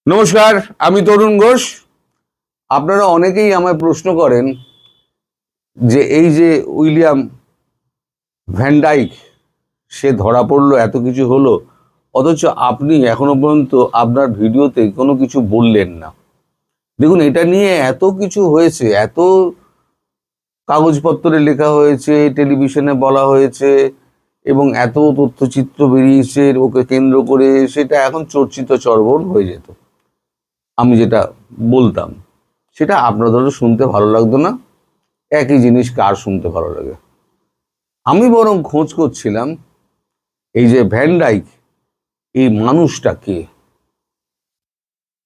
নমস্কার, আমি তরুণ ঘোষ। আপনারা অনেকেই আমায় প্রশ্ন করেন যে এই যে উইলিয়াম ভ্যান ডাইক সে ধরা পড়লো, এত কিছু হলো, অথচ আপনি এখনো পর্যন্ত আপনার ভিডিওতে কোনো কিছু বললেন না। দেখুন, এটা নিয়ে এত কিছু হয়েছে, এত কাগজপত্রে লেখা হয়েছে, টেলিভিশনে বলা হয়েছে এবং এত তথ্যচিত্র বেরিয়েছে ওকে কেন্দ্র করে, সেটা এখন চর্চিত চর্বণ হয়ে যেত। আমি যেটা বলতাম সেটা আপনাদেরও শুনতে ভালো লাগতো না। একই জিনিস কার শুনতে ভালো লাগে? আমি বরং খোঁজ করছিলাম এই যে ভ্যান ডাইক, এই মানুষটা কে?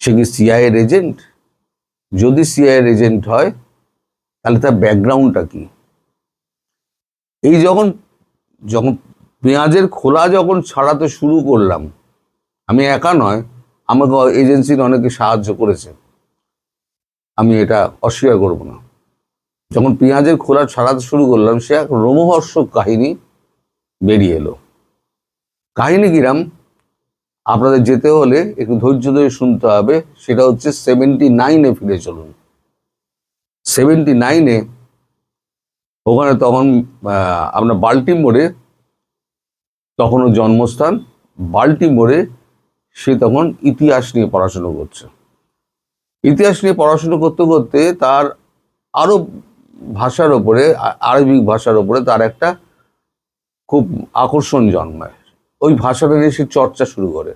সে কি সিআইএর এজেন্ট? যদি সিআইএর এজেন্ট হয় তাহলে তার ব্যাকগ্রাউন্ডটা কি? এই যখন যখন পেঁয়াজের খোলা যখন ছাড়াতে শুরু করলাম, আমি একা নয়, আমাকে এজেন্সির অনেকে সাহায্য করেছে, আমি এটা অস্বীকার করব না। যখন পেঁয়াজের খোলা ছাড়াতে শুরু করলাম, সে এক রোমহর্ষক কাহিনী বেরিয়ে এলো। কাহিনী কিরাম আপনাদের যেতে হলে একটু ধৈর্য ধরে শুনতে হবে। সেটা হচ্ছে 79-এ ফিরে চলুন। 79-এ ওখানে তখন আপনার বাল্টিমোরে, তখনও জন্মস্থান বাল্টিমোরে, সে তখন ইতিহাস নিয়ে পড়াশুনো করছে। ইতিহাস নিয়ে পড়াশুনো করতে করতে তার আরব ভাষার ওপরে, আরবিক ভাষার ওপরে তার একটা খুব আকর্ষণ জন্মায়। ওই ভাষাটা নিয়ে সে চর্চা শুরু করে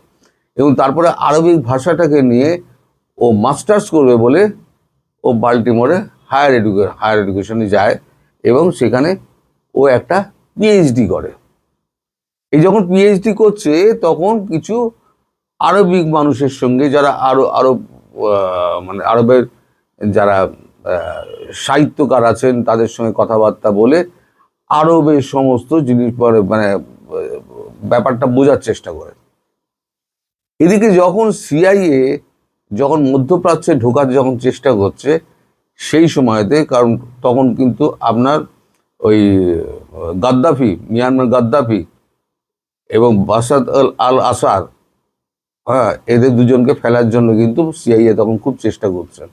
এবং তারপরে আরবিক ভাষাটাকে নিয়ে ও মাস্টার্স করবে বলে ও বাল্টিমোরে হায়ার এডুকেশনে যায় এবং সেখানে ও একটা পিএইচডি করে। এই যখন পিএইচডি করছে তখন কিছু আরবিক মানুষের সঙ্গে, যারা আরব মানে আরবের যারা সাহিত্যকার আছেন, তাদের সঙ্গে কথাবার্তা বলে আরবের সমস্ত জিনিস মানে ব্যাপারটা বোঝার চেষ্টা করে। এদিকে যখন সিআইএ যখন মধ্যপ্রাচ্যে ঢোকার যখন চেষ্টা করছে, সেই সময়তে, কারণ তখন কিন্তু আপনার ওই গাদ্দাফি, মিয়ানমার গাদ্দাফি এবং বাসাদ আল আসাদ, হ্যাঁ, এদের দুজনকে ফেলার জন্য কিন্তু সিআইএ তখন খুব চেষ্টা করছে।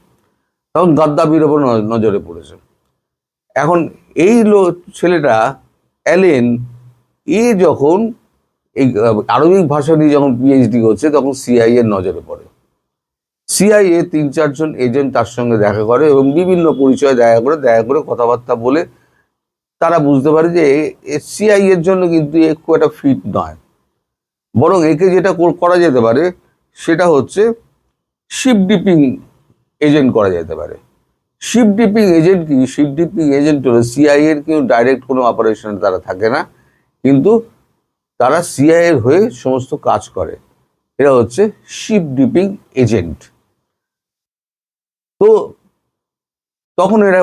তখন গাদ্দাফির ওপর নজরে পড়েছে। এখন এই ছেলেটা অ্যালেন, এ যখন এই আরবিক ভাষা নিয়ে যখন পিএইচডি করছে, তখন সিআইএর নজরে পড়ে। সিআইএ 3-4 জন এজেন্ট তার সঙ্গে দেখা করে এবং বিভিন্ন পরিচয় দেখা করে কথাবার্তা বলে তারা বুঝতে পারে যে সিআইএর জন্য কিন্তু খুব একটা ফিট নয়। বরং একে যেটা করা যেতে পারে সেটা হচ্ছে শিপ ডিপিং এজেন্ট করা যেতে পারে। শিপ ডিপিং এজেন্ট কি? শিপ ডিপিং এজেন্ট হলো সিআইএর কিন্তু ডাইরেক্ট কোনো অপারেশন তারা থাকে না, কিন্তু তারা সিআইএর হয়ে সমস্ত কাজ করে। এরা হচ্ছে শিপ ডিপিং এজেন্ট। তো তখন এরা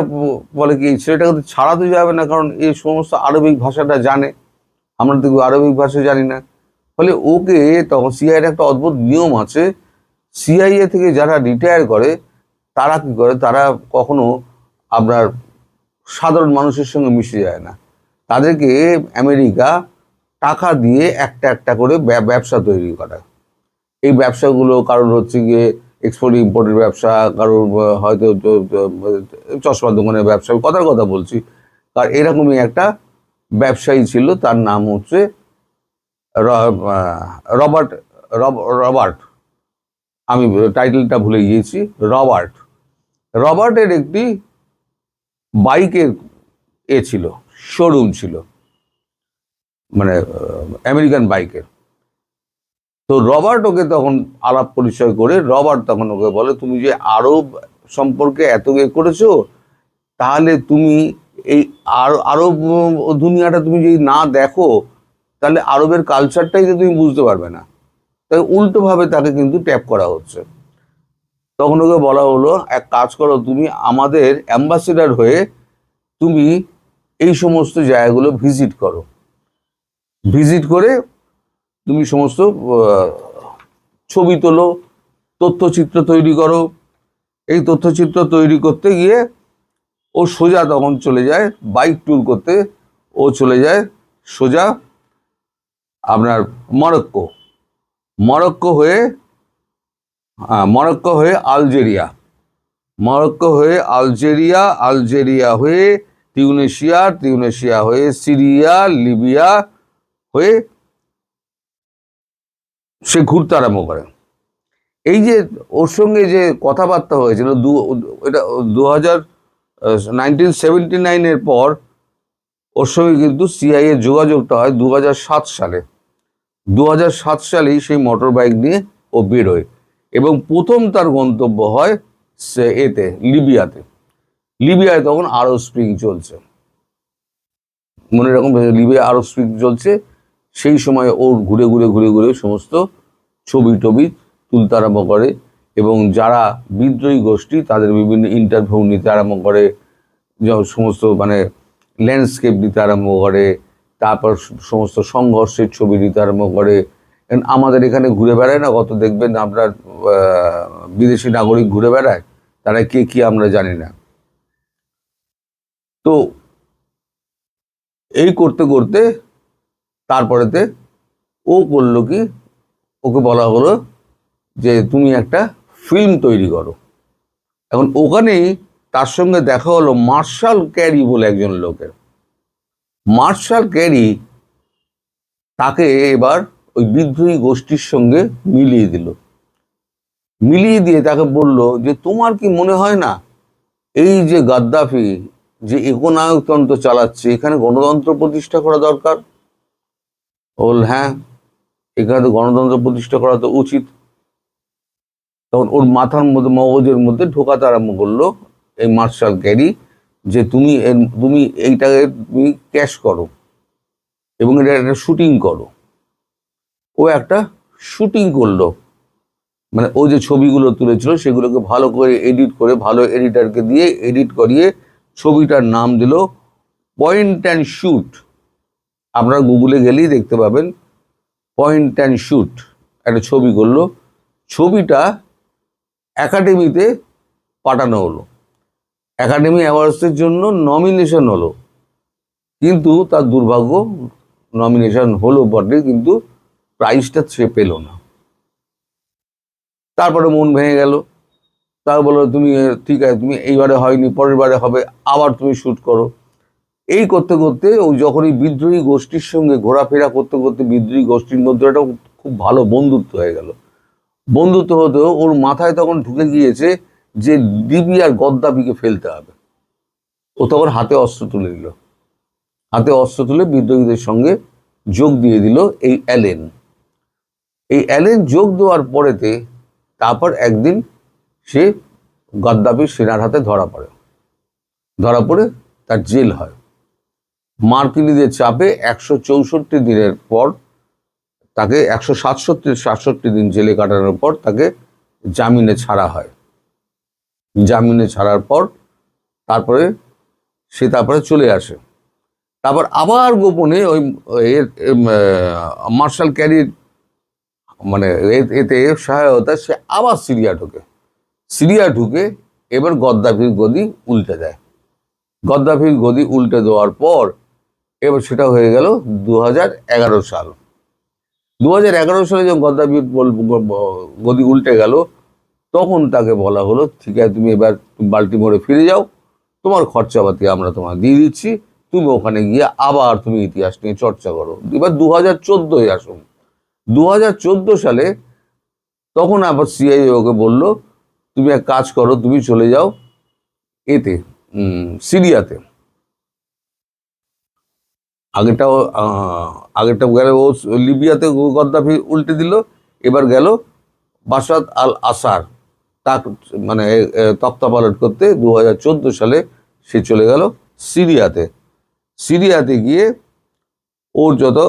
বলে কি, ছেলেটাকে তো ছাড়াতে যাবে না, কারণ এই সমস্ত আরবিক ভাষাটা জানে, আমরা তো আরবিক ভাষা জানি না। ফলে ওকে তখন সিআইএর একটা অদ্ভুত নিয়ম আছে, সিআইএ থেকে যারা রিটায়ার করে তারা কি করে, তারা কখনো আপনার সাধারণ মানুষের সঙ্গে মিশে যায় না। তাদেরকে আমেরিকা টাকা দিয়ে একটা একটা করে ব্যবসা তৈরি করে। এই ব্যবসাগুলো কারোর হচ্ছে গিয়ে এক্সপোর্ট ইম্পোর্টের ব্যবসা, কারোর হয়তো চশমার দোকানের ব্যবসা, কথার কথা বলছি। আর এরকমই একটা ব্যবসায়ী ছিল, তার নাম হচ্ছে রবার্ট রবার্ট আমি টাইটেলটা ভুলে গিয়েছি। রবার্টের একটি বাইকের ছিল, শোরুম ছিল, মানে আমেরিকান বাইকের। তো রবার্ট ওকে তখন আলাপ পরিচয় করে, রবার্ট তখন ওকে বলে, তুমি যে আরব সম্পর্কে এত করেছো, তাহলে তুমি এই আরব দুনিয়াটা তুমি যদি না দেখো, তাহলে আরবের কালচারটাই তো তুমি বুঝতে পারবে না। তাই উল্টোভাবে তাকে কিন্তু ট্যাপ করা হচ্ছে। তখন ওকে বলা হলো, এক কাজ করো, তুমি আমাদের অ্যাম্বাসেডার হয়ে তুমি এই সমস্ত জায়গাগুলো ভিজিট করো, ভিজিট করে তুমি সমস্ত ছবি তোলো, তথ্যচিত্র তৈরি করো। এই তথ্যচিত্র তৈরি করতে গিয়ে ও সোজা তখন চলে যায় বাইক ট্যুর করতে, ও চলে যায় সোজা আপনার মরক্কো হয়ে মরক্কো হয়ে আলজেরিয়া, মরক্কো হয়ে আলজেরিয়া, আলজেরিয়া হয়ে তিউনেশিয়া, তিউনেশিয়া হয়ে সিরিয়া, লিবিয়া হয়ে সে ঘুরতে আরম্ভ করে। এই যে ওর সঙ্গে যে কথাবার্তা হয়েছিল এটা 1979-এর পর ওর সঙ্গে কিন্তু সিআইএ যোগাযোগটা হয় 2007 সালে। 2007 সালেই সেই মোটর বাইক নিয়ে ও বেরোয় এবং প্রথম তার গন্তব্য হয় এতে লিবিয়াতে। লিবিয়ায় তখন আরব স্প্রিং চলছে, মনে রকম লিবিয়া আরব স্প্রিং চলছে। সেই সময় ওর ঘুরে ঘুরে ঘুরে ঘুরে সমস্ত ছবি টবি তুলতে আরম্ভ করে এবং যারা বিদ্রোহী গোষ্ঠী তাদের বিভিন্ন ইন্টারভিউ নিতে আরম্ভ করে, সমস্ত মানে ল্যান্ডস্কেপ দিতে আরম্ভ করে, তারপর সমস্ত সংঘর্ষের ছবি দিতে আরম্ভ করে। আমাদের এখানে ঘুরে বেড়ায় না, কত দেখবেন আপনার বিদেশি নাগরিক ঘুরে বেড়ায়, তারা কে কি আমরা জানি না। তো এই করতে করতে তারপরেতে ও করলো কি, ওকে বলা হলো যে তুমি একটা ফিল্ম তৈরি করো। এখন ওখানেই তার সঙ্গে দেখা হলো মার্শাল ক্যারি বলে একজন লোকের। মার্শাল ক্যারি তাকে এবার ওই বিদ্রোহী গোষ্ঠীর সঙ্গে মিলিয়ে দিল। মিলিয়ে দিয়ে তাকে বলল যে তোমার কি মনে হয় না এই যে গাদ্দাফি যে একনায়কতন্ত্র চালাচ্ছে, এখানে গণতন্ত্র প্রতিষ্ঠা করা দরকার? বল হ্যাঁ, এখানে তো গণতন্ত্র প্রতিষ্ঠা করা তো উচিত। তখন ওর মাথার মধ্যে মগজের মধ্যে ঢোকাতে আরম্ভ করলো এই মার্শাল ক্যারি যে তুমি এইটাকে তুমি ক্যাশ করো এবং এটা একটা শুটিং করো। ও একটা শুটিং করলো, মানে ও যে ছবিগুলো তুলেছিল সেগুলোকে ভালো করে এডিট করে, ভালো এডিটারকে দিয়ে এডিট করিয়ে ছবিটার নাম দিল পয়েন্ট অ্যান্ড শুট। আপনারা গুগলে গেলেই দেখতে পাবেন পয়েন্ট অ্যান্ড শুট একটা ছবি করলো। ছবিটা একাডেমিতে পাঠানো হলো, একাডেমি অ্যাওয়ার্ডসের জন্য নমিনেশন হলো, কিন্তু তার দুর্ভাগ্য নমিনেশন হলো বটে কিন্তু প্রাইজটা সে পেল না। তারপরে মন ভেঙে গেল। তার বললো তুমি ঠিক আছে, তুমি এইবারে হয়নি, পরের বারে হবে, আবার তুমি শ্যুট করো। এই করতে করতে ওই যখনই বিদ্রোহী গোষ্ঠীর সঙ্গে ঘোরাফেরা করতে করতে বিদ্রোহী গোষ্ঠীর মধ্যে একটা খুব ভালো বন্ধুত্ব হয়ে গেল। বন্ধুত্ব হতেও ওর মাথায় তখন ঢুকে গিয়েছে যে লিবিয়ার গদ্দাফিকে ফেলতে হবে। ও তখন হাতে অস্ত্র তুলে দিল, হাতে অস্ত্র তুলে বিদ্রোহীদের সঙ্গে যোগ দিয়ে দিল এই অ্যালেন। এই অ্যালেন যোগ দেওয়ার পরেতে তারপর একদিন সে গাদ্দাফির সেনার হাতে ধরা পড়ে, ধরা পড়ে তার জেল হয়। মার্কিনীদের চাপে 164 দিনের পর তাকে 167 দিন জেলে কাটানোর পর তাকে জামিনে ছাড়া হয়। জামিনে ছাড়ার পর তারপরে সে তারপরে চলে আসে। তারপর আবার গোপনে ওই মার্শাল ক্যারির মানে এতে সহায়তা সে আবার সিরিয়া ঢোকে। সিরিয়া ঢুকে এবার গদ্দাফির গদি উল্টে দেয়। গদ্দাফির গদি উল্টে দেওয়ার পর এবার সেটা হয়ে গেল 2011 সাল। 2011 সালে যখন গদ্দাফির গদি উল্টে গেল তখন তাকে বলা হলো ঠিক আছে তুমি এবার বাল্টিমোরে ফিরে যাও, তোমার খরচাপাতি আমরা তোমার দিয়ে দিচ্ছি, তুমি ওখানে গিয়ে আবার তুমি ইতিহাস নিয়ে চর্চা করো। এবার 2014 আসুন। 2014 সালে তখন আবার সিআইএ ওকে বললো তুমি এক কাজ করো, তুমি চলে যাও এতে সিরিয়াতে। আগেরটা গেল ও লিবিয়াতে গদ্দাফি উল্টে দিল, এবার গেল বাশার আল আসাদ তা মানে তক্তাপালট করতে। 2014 সালে সে চলে গেল সিরিয়াতে। সিরিয়াতে গিয়ে ওর যত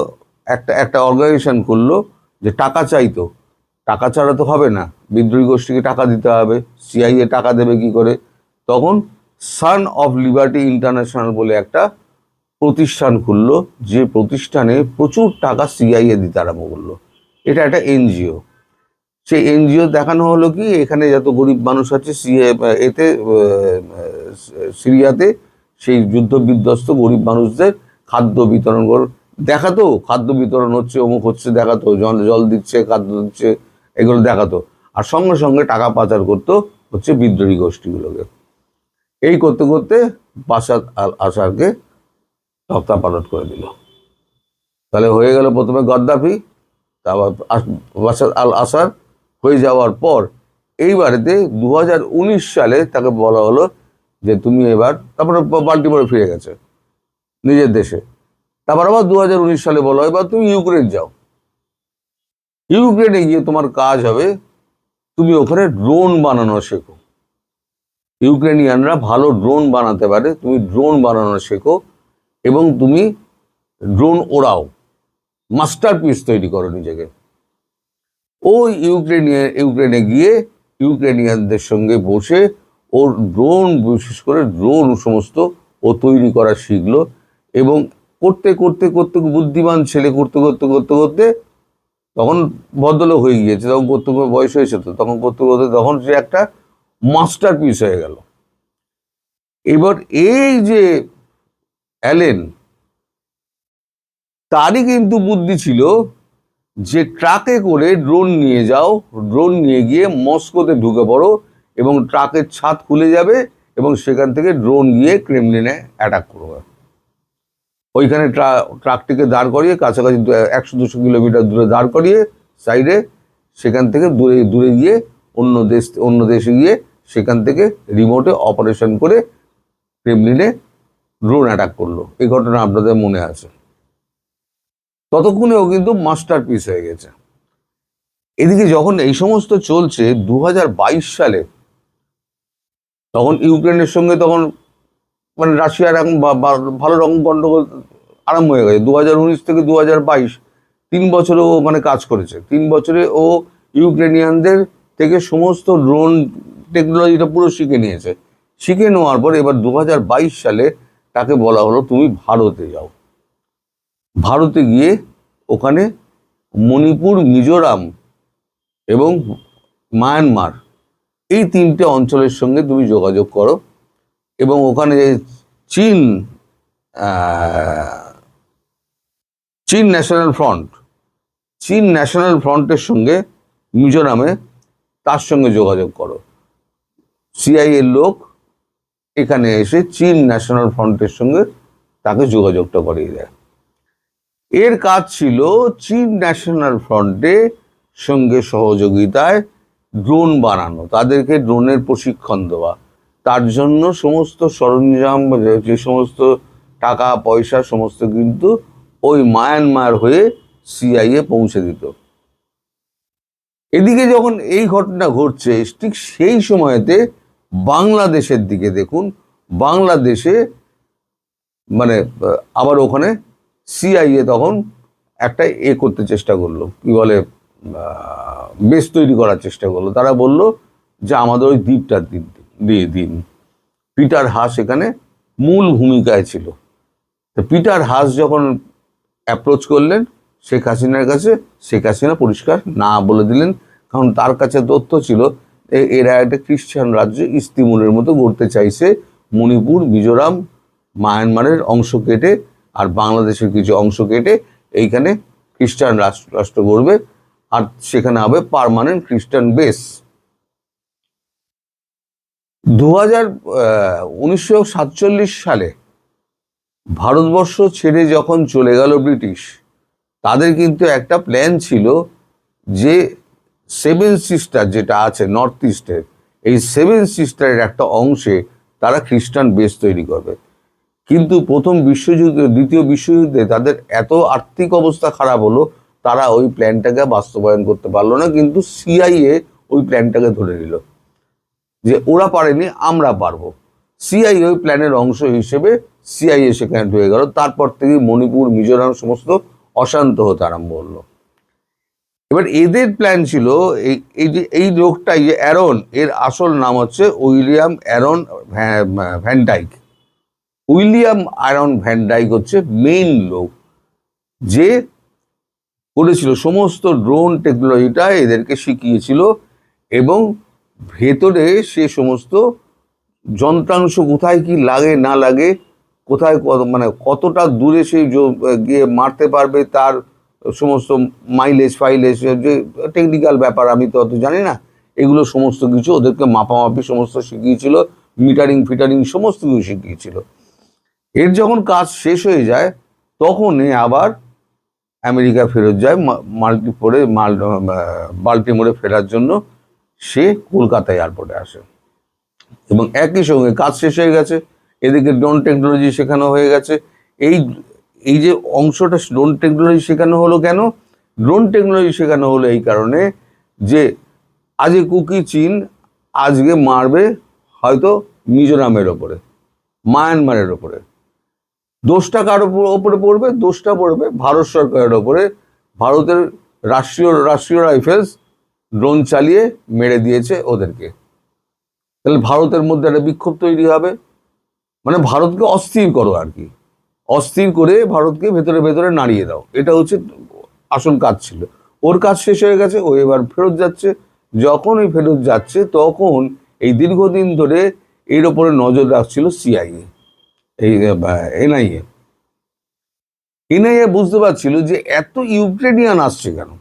একটা অর্গানাইজেশন করলো যে টাকা চাইতো, টাকা ছাড়া তো হবে না, বিদ্রোহী গোষ্ঠীকে টাকা দিতে হবে, সিআইএ টাকা দেবে কি করে? তখন সান অফ লিবার্টি ইন্টারন্যাশনাল বলে একটা প্রতিষ্ঠান খুললো, যে প্রতিষ্ঠানে প্রচুর টাকা সিআইএ দিতে আরম্ভ করলো। এটা একটা এনজিও। সেই এনজিও দেখানো হলো কি এখানে যত গরিব মানুষ আছে সিরিয়াতে সেই যুদ্ধ বিধ্বস্ত গরিব মানুষদের খাদ্য বিতরণ দেখাতো, খাদ্য বিতরণ হচ্ছে, অমুক হচ্ছে দেখাতো, জল দিচ্ছে, খাদ্য দিচ্ছে, এগুলো দেখাতো। আর সঙ্গে সঙ্গে টাকা পাচার করতো হচ্ছে বিদ্রোহী গোষ্ঠীগুলোকে। এই করতে করতে বাশার আল আসাদকে তক্তাপালট করে দিল। তাহলে হয়ে গেল প্রথমে গদ্দাফি, তারপর বাশার আল আসাদ হয়ে যাওয়ার পর এইবারেতে 2019 সালে তাকে বলা হলো যে তুমি এবার, তারপরে বাল্টিমোরে ফিরে গেছে নিজের দেশে। তারপর আবার 2019 সালে বলা হয় এবার তুমি ইউক্রেন যাও, ইউক্রেনে গিয়ে তোমার কাজ হবে তুমি ওখানে ড্রোন বানানো শেখো। ইউক্রেনিয়ানরা ভালো ড্রোন বানাতে পারে, তুমি ড্রোন বানানো শেখো এবং তুমি ড্রোন ওড়াও, মাস্টারপিস তৈরি করো নিজেকে। ওই ইউক্রেনে গিয়ে ইউক্রেনিয়ানদের সঙ্গে বসে ওর ড্রোন, বিশেষ করে ড্রোন সমস্ত ও তৈরি করা শিখলো। এবং করতে করতে করতে বুদ্ধিমান ছেলে করতে করতে করতে করতে তখন ভদ্রলোক হয়ে গিয়েছে, তখন করতে বয়স হয়েছে, তো তখন করতে করতে তখন সে একটা মাস্টারপিস হয়ে গেল। এবার এই যে অ্যালেন, তারই কিন্তু বুদ্ধি ছিল যে ট্রাকে করে ড্রোন নিয়ে যাও, ড্রোন নিয়ে গিয়ে মস্কোতে ঢুকে পড়ো এবং ট্রাকের ছাদ খুলে যাবে এবং সেখান থেকে ড্রোন গিয়ে ক্রেমলিনে অ্যাটাক করবে। ওইখানে ট্রাকটিকে দাঁড় করিয়ে কাছাকাছি 100-200 কিলোমিটার দূরে দাঁড় করিয়ে সাইডে, সেখান থেকে দূরে দূরে গিয়ে অন্য দেশে গিয়ে সেখান থেকে রিমোটে অপারেশন করে ক্রেমলিনে ড্রোন অ্যাটাক করলো। এই ঘটনা আপনাদের মনে আছে। ততক্ষণেও কিন্তু মাস্টারপিস হয়ে গেছে। এদিকে যখন এই সমস্ত চলছে 2022 সালে, তখন ইউক্রেনের সঙ্গে তখন মানে রাশিয়ার এখন ভালো রকম গন্ডগোল আরম্ভ হয়ে গেছে। 2019 থেকে 2022 3 বছরে ও ওখানে কাজ করেছে। 3 বছরে ও ইউক্রেনিয়ানদের থেকে সমস্ত ড্রোন টেকনোলজিটা পুরো শিখে নিয়েছে। শিখে নেওয়ার পর এবার 2022 সালে তাকে বলা হলো তুমি ভারতে যাও। ভারতে গিয়ে ওখানে মণিপুর, মিজোরাম এবং মায়ানমার এই 3টে অঞ্চলের সঙ্গে তুমি যোগাযোগ করো এবং ওখানে চীন ন্যাশনাল ফ্রন্টের সঙ্গে মিজোরামে তার সঙ্গে যোগাযোগ করো। সিআইএর লোক এখানে এসে চীন ন্যাশনাল ফ্রন্টের সঙ্গে তাকে যোগাযোগটা করিয়ে দেয়। এর কাজ ছিল চীন ন্যাশনাল ফ্রন্টের সঙ্গে সহযোগিতায় ড্রোন বানানো, তাদেরকে ড্রোনের প্রশিক্ষণ দেওয়া, তার জন্য সমস্ত সরঞ্জাম, যে সমস্ত টাকা পয়সা সমস্ত কিন্তু ওই মায়ানমার হয়ে সিআইএ পৌঁছে দিত। এদিকে যখন এই ঘটনা ঘটছে ঠিক সেই সময়তে বাংলাদেশের দিকে দেখুন, বাংলাদেশে মানে আবার ওখানে সিআইএ তখন একটা করতে চেষ্টা করলো, কি বলে, বেস তৈরি করার চেষ্টা করলো। তারা বলল যে আমাদের ওই দ্বীপটা দিয়ে দিন। পিটার হাস এখানে মূল ভূমিকায় ছিল। তো পিটার হাস যখন অ্যাপ্রোচ করলেন শেখ হাসিনার কাছে, শেখ হাসিনা পরিষ্কার না বলে দিলেন, কারণ তার কাছে তথ্য ছিল এরা একটা খ্রিস্টান রাজ্য ইস্তিমুলের মতো গড়তে চাইছে, মণিপুর, মিজোরাম, মায়ানমারের অংশ কেটে আর বাংলাদেশের কিছু অংশ কেটে এইখানে খ্রিস্টান রাষ্ট্র গড়বে আর সেখানে হবে পার্মানেন্ট খ্রিস্টান বেস। 1947 সালে ভারতবর্ষ ছেড়ে যখন চলে গেল ব্রিটিশ, তাদের কিন্তু একটা প্ল্যান ছিল যে 7 সিস্টার যেটা আছে নর্থ ইস্টের, এই 7 সিস্টারের একটা অংশে তারা খ্রিস্টান বেস তৈরি করবে। কিন্তু প্রথম বিশ্বযুদ্ধে, দ্বিতীয় বিশ্বযুদ্ধে তাদের এত আর্থিক অবস্থা খারাপ হলো, তারা ওই প্ল্যানটাকে বাস্তবায়ন করতে পারলো না। কিন্তু সিআইএ ওই প্ল্যানটাকে ধরে নিল যে ওরা পারেনি, আমরা পারবো। সিআইএ ওই প্ল্যানের অংশ হিসেবে সিআইএ সেখানে ঢুকে গেল। তারপর থেকে মণিপুর, মিজোরাম সমস্ত অশান্ত হতে আরম্ভ হলো। এবার এদের প্ল্যান ছিল এই লোকটাই যে অ্যারন, এর আসল নাম হচ্ছে William Aaron Van Dyke. William Aaron Van Dyke হচ্ছে মেইন লোক যে করেছিল সমস্ত ড্রোন টেকনোলজিটা, এদেরকে শিখিয়েছিল এবং ভেতরে সে সমস্ত যন্ত্রাংশ কোথায় কি লাগে না লাগে, কোথায় মানে কতটা দূরে সে গিয়ে মারতে পারবে, তার সমস্ত মাইলেজ ফাইলেজ, যে টেকনিক্যাল ব্যাপার আমি তো অত জানি না, এগুলো সমস্ত কিছু ওদেরকে মাপামাপি সমস্ত শিখিয়েছিল, মিটারিং ফিটারিং সমস্ত কিছু শিখিয়েছিল। এর যখন কাজ শেষ হয়ে যায় তখন আবার আমেরিকা ফেরত যায়, বাল্টিমোরে ফেরার জন্য সে কলকাতা এয়ারপোর্টে আসে। এবং একই সঙ্গে কাজ শেষ হয়ে গেছে, এদিকে ড্রোন টেকনোলজি শেখানো হয়ে গেছে। এই এই যে অংশটা ড্রোন টেকনোলজি শেখানো হলো কেন? ড্রোন টেকনোলজি শেখানো হলো এই কারণে যে আজকে কুকি চীন আজকে মারবে হয়তো মিজোরামের ওপরে, মায়ানমারের ওপরে। দোষটা কার ওপরে পড়বে? দোষটা পড়বে ভারত সরকারের ওপরে। ভারতের রাষ্ট্রীয় রাইফেলস ড্রোন চালিয়ে মেরে দিয়েছে ওদেরকে। তাহলে ভারতের মধ্যে একটা বিক্ষোভ তৈরি হবে, মানে ভারতকে অস্থির করো আর কি, অস্থির করে ভারতকে ভেতরে ভেতরে নাড়িয়ে দাও। এটা হচ্ছে আসল কাজ ছিল। ওর কাজ শেষ হয়ে গেছে, ও এবার ফেরত যাচ্ছে। যখন ওই ফেরত যাচ্ছে তখন এই দীর্ঘদিন ধরে এর ওপরে নজর রাখছিল সিআইএ, এই এনআইএ বুঝতে পারছিল যে এত ইউক্রেনিয়ান আসছে কেন,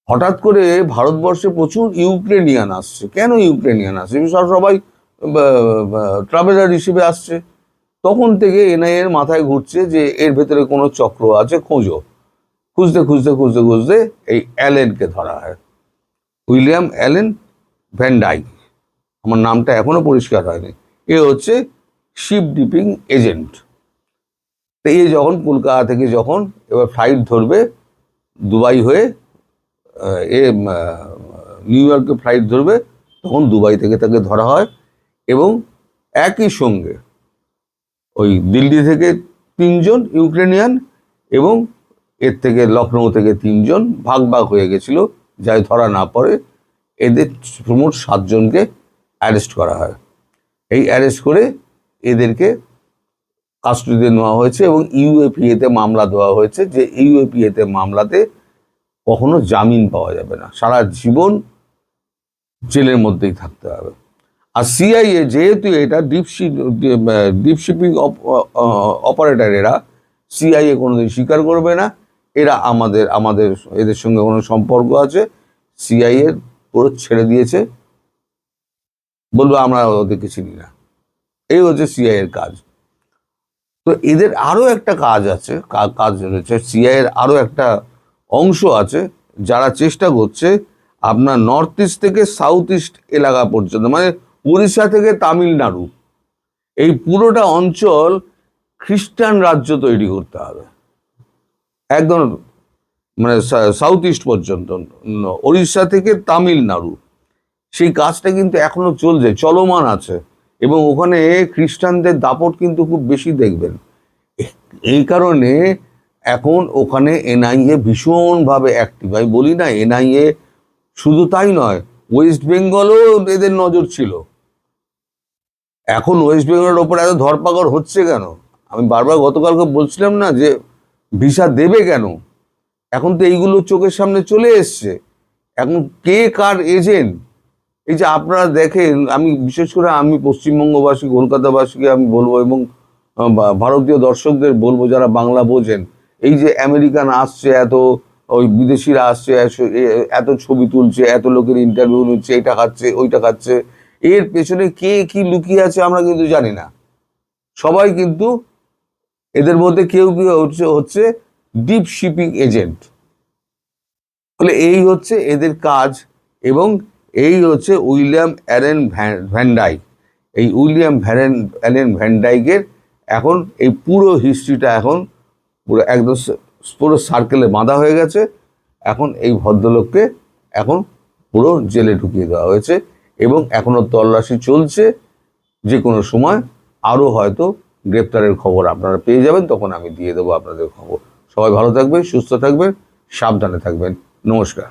হঠাৎ করে ভারতবর্ষে প্রচুর ইউক্রেনিয়ান আসছে। কেন ইউক্রেনিয়ান আসছে? সবাই ট্রাভেলার হিসেবে আসছে। তখন থেকে এনআইএর মাথায় ঘুরছে যে এর ভেতরে কোনো চক্র আছে, খোঁজো। খুঁজতে খুঁজতে খুঁজতে খুঁজতে এই অ্যালেনকে ধরা হয়, উইলিয়াম অ্যালেন ভ্যান ডাইক। আমার নামটা এখনো পরিষ্কার হয়নি। এ হচ্ছে শিপ ডিপিং এজেন্ট। তো এই যখন কলকাতা থেকে যখন এবার ফ্লাইট ধরবে দুবাই হয়ে, নিউ ইয়র্কে ফ্লাইট ধরবে, তখন দুবাই থেকে তাকে ধরা হয়। এবং একই সঙ্গে ওই দিল্লি থেকে 3 জন ইউক্রেনিয়ান এবং এর থেকে লখনৌ থেকে 3 জন ভাগ ভাগ হয়ে গেছিল, যাই ধরা না পড়ে। এদের মোট 7 জনকে অ্যারেস্ট করা হয়। এই অ্যারেস্ট করে এদেরকে কাস্টডিতে নেওয়া হয়েছে এবং ইউএপিএতে মামলা দেওয়া হয়েছে, যে ইউএপিএতে মামলাতে কখনো জামিন পাওয়া যাবে না, সারা জীবন জেলের মধ্যেই থাকতে হবে। আর সিআইএ যেহেতু এটা ডিপ শিপিং অপারেটর, এরা সিআইএ কোনোদিন স্বীকার করবে না এরা আমাদের এদের সঙ্গে কোনো সম্পর্ক আছে। সিআইএ পুরো ছেড়ে দিয়েছে, বলবো আমরা ওদেরকে চিনি না। এই হচ্ছে সিআইএর কাজ। তো এদের আরো একটা কাজ আছে, কাজ রয়েছে সিআইএর আরো একটা অংশ আছে, যারা চেষ্টা করছে আপনার নর্থ ইস্ট থেকে সাউথ ইস্ট এলাকা পর্যন্ত, মানে উড়িষ্যা থেকে তামিলনাড়ু, এই পুরোটা অঞ্চল খ্রিস্টান রাজ্য তৈরি করতে হবে একদম, মানে সাউথ ইস্ট পর্যন্ত, উড়িষ্যা থেকে তামিলনাড়ু। সেই কাজটা কিন্তু এখনো চলছে, চলমান আছে। এবং ওখানে খ্রিস্টানদের দাপট কিন্তু খুব বেশি দেখবেন। এই কারণে এখন ওখানে এনআইএ ভীষণভাবে অ্যাক্টিভ। আমি বলি না, এনআইএ শুধু তাই নয়, ওয়েস্ট বেঙ্গলও এদের নজর ছিল। এখন ওয়েস্ট বেঙ্গলের ওপর এত ধরপাকড় হচ্ছে কেন? আমি বারবার গতকালকে বলছিলাম না যে ভিসা দেবে কেন? এখন তো এইগুলো চোখের সামনে চলে এসছে। এখন কে কার এজেন্ট, এই যে আপনারা দেখেন, আমি বিশেষ করে আমি পশ্চিমবঙ্গবাসী কলকাতাবাসীকে আমি বলবো, এবং ভারতীয় দর্শকদের বলবো যারা বাংলা বোঝেন, এই যে আমেরিকান আসছে, এত ওই বিদেশিরা আসছে, এত ছবি তুলছে, এত লোকের ইন্টারভিউ নিচ্ছে, এটা খাচ্ছে ওইটা খাচ্ছে, এর পেছনে কে কি লুকিয়ে আছে আমরা কিন্তু জানি না। সবাই কিন্তু এদের মধ্যে কেউ কেউ হচ্ছে ডিপ শিপিং এজেন্ট। ফলে এই হচ্ছে এদের কাজ। এবং এই হচ্ছে উইলিয়াম অ্যালেন ভ্যান ডাইক। এই উইলিয়াম অ্যালেন ভ্যান ডাইকের এখন এই পুরো হিস্ট্রিটা এখন পুরো একদম পুরো সার্কেলে বাঁধা হয়ে গেছে। এখন এই ভদ্রলোককে এখন পুরো জেলে ঢুকিয়ে দেওয়া হয়েছে এবং এখনো তল্লাশি চলছে। যে কোনো সময় আরও হয়তো গ্রেপ্তারের খবর আপনারা পেয়ে যাবেন, তখন আমি দিয়ে দেবো আপনাদের খবর। সবাই ভালো থাকবেন, সুস্থ থাকবেন, সাবধানে থাকবেন। নমস্কার।